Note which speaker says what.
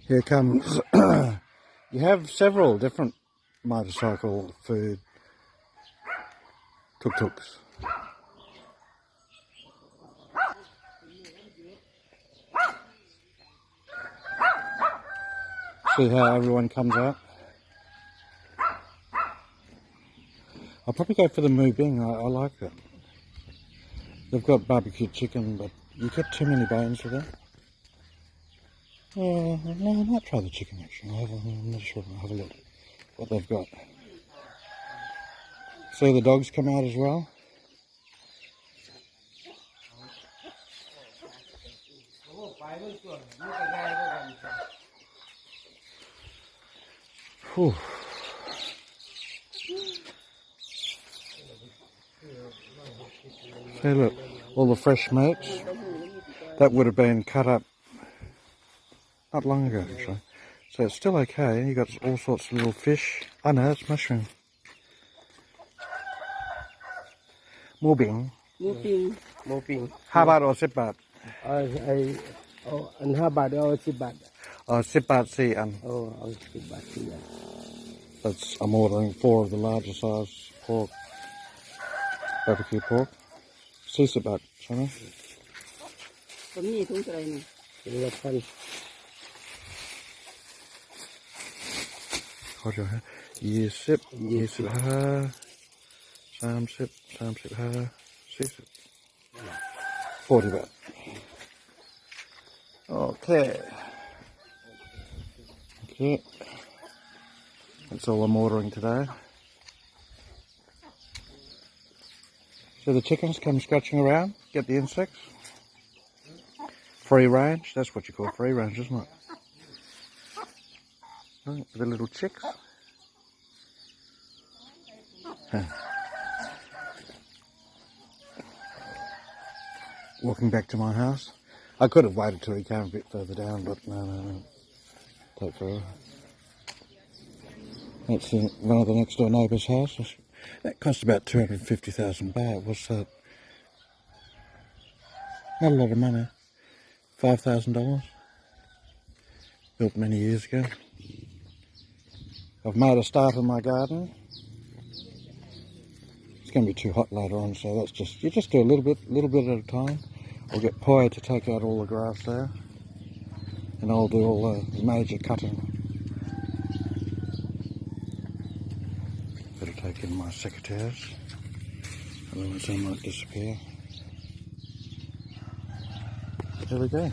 Speaker 1: Here comes, you have several different motorcycle food tuk-tuks. See how everyone comes out? I'll probably go for the Moo Bing, I like it. They've got barbecue chicken, but you get too many bones for that. No, I might try the chicken actually. I'm not sure. I'll have a look what they've got. See the dogs come out as well. Whew. See, look, all the fresh meats that would have been cut up not long ago actually. So it's still okay. You got all sorts of little fish. Oh no, it's mushroom. Moo Bing.
Speaker 2: Moo Bing.
Speaker 1: 5 บาท or 10 บาท
Speaker 2: อัน5 บาทเอา10 บาท
Speaker 1: 10 บาท 4 อัน
Speaker 2: เอา10 บาท4 อัน
Speaker 1: That's, I'm ordering 4 of the larger size pork, barbecue pork. 40 บาทใช่ไหม
Speaker 3: ผมนี่ถุงอะไรนี่
Speaker 2: เป็นละพัน
Speaker 1: ขอดูฮะ20 25 30 35 40 40 บาท Okay. That's all I'm ordering today. So the chickens come scratching around, get the insects. Free range, that's what you call free range, isn't it? Right, the little chicks. Walking back to my house. I could have waited till he came a bit further down, but no. Take forever. That's one of the next door neighbour's house. That cost about 250,000 baht. What's that? Not a lot of money. $5,000. Built many years ago. I've made a start in my garden. It's going to be too hot later on, so that's you just do a little bit at a time. I'll get Poya to take out all the grass there, and I'll do all the major cutting. Better take in my secateurs, otherwise they might disappear. There we go.